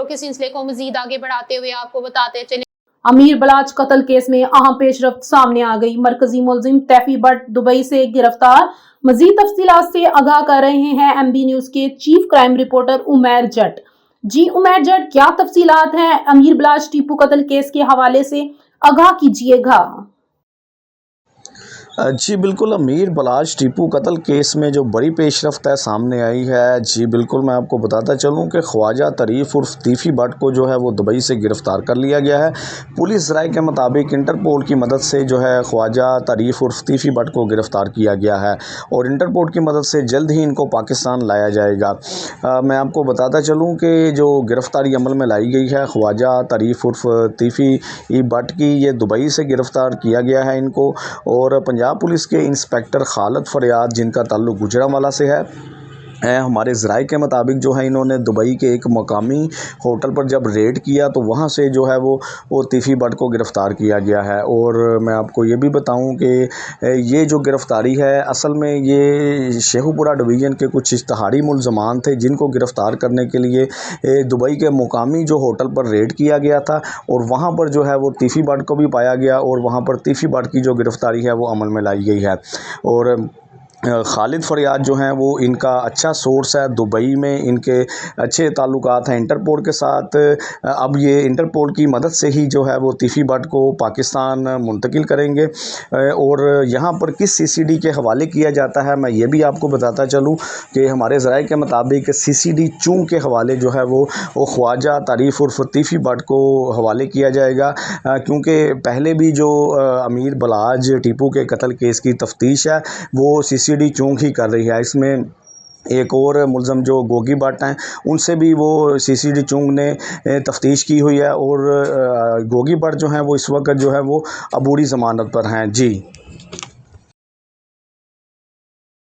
खबरों के सिलसिले को मजीद आगे बढ़ाते हुए आपको बताते चले, अमीर बलाच कत्ल केस में अहम पेशरफ्त सामने आ गई। मरकजी मुलजिम तैफी भट्ट दुबई से गिरफ्तार। मजीद तफसीलात से आगाह कर रहे हैं MB न्यूज के चीफ क्राइम रिपोर्टर उमैर जट। जी उमैर जट, क्या तफसीलात हैं अमीर बलाच टीपू कत्ल केस के हवाले से, आगाह कीजिएगा। जी बिल्कुल, अमीर बलाच टीपू कत्ल केस में जो बड़ी पेशरफ्त है सामने आई है। जी बिल्कुल, मैं आपको बताता चलूँ कि ख्वाजा तारीफ उर्फ तीफी भट्ट को जो है वो दुबई से गिरफ़्तार कर लिया गया है। पुलिस राय के मुताबिक इंटरपोल की मदद से जो है ख्वाजा तारीफ उर्फ तीफी भट्ट को गिरफ़्तार किया गया है और इंटरपोल की मदद से जल्द ही इनको पाकिस्तान लाया जाएगा। मैं आपको बताता चलूँ कि जो गिरफ़्तारी अमल में लाई गई है ख्वाजा तारीफ उर्फ तीफी भट्ट की, ये दुबई से गिरफ़्तार किया गया है इनको। और पंजाब पुलिस के इंस्पेक्टर खालिद फरियाद, जिनका ताल्लुक गुजरांवाला से है, हमारे ज़राए के मुताबिक जो है इन्होंने दुबई के एक मकामी होटल पर जब रेड किया तो वहाँ से जो है वो तीफी भट्ट को गिरफ़्तार किया गया है। और मैं आपको ये भी बताऊं कि ये जो गिरफ़्तारी है असल में ये शेखुपुरा डिवीज़न के कुछ इश्तहारी मुलज़मान थे जिनको गिरफ़्तार करने के लिए दुबई के मुकामी जो होटल पर रेड किया गया था और वहाँ पर जो है वो तीफी भट्ट को भी पाया गया और वहाँ पर तीफी भट्ट की जो गिरफ़्तारी है वो अमल में लाई गई है। और खालिद फरियाद जो हैं वो इनका अच्छा सोर्स है, दुबई में इनके अच्छे ताल्लुकात हैं इंटरपोल के साथ। अब ये इंटरपोल की मदद से ही जो है वो तीफी भट्ट को पाकिस्तान मुंतकिल करेंगे। और यहाँ पर किस CCD के हवाले किया जाता है मैं ये भी आपको बताता चलूँ कि हमारे ज़राए के मुताबिक CCD चूं के हवाले जो है वो ख्वाजा तारीफ उर्फ तीफी भट्ट को हवाले किया जाएगा, क्योंकि पहले भी जो अमीर बलाज टीपू के कत्ल केस की तफ्तीश है वो CCD चूंक ही कर रही है। इसमें एक और मुलज़म जो गोगी भट्ट हैं उनसे भी वो CCD चूंक ने तफ्तीश की हुई है और गोगी भट्ट जो हैं वो इस वक्त जो है वो अबूरी ज़मानत पर हैं। जी।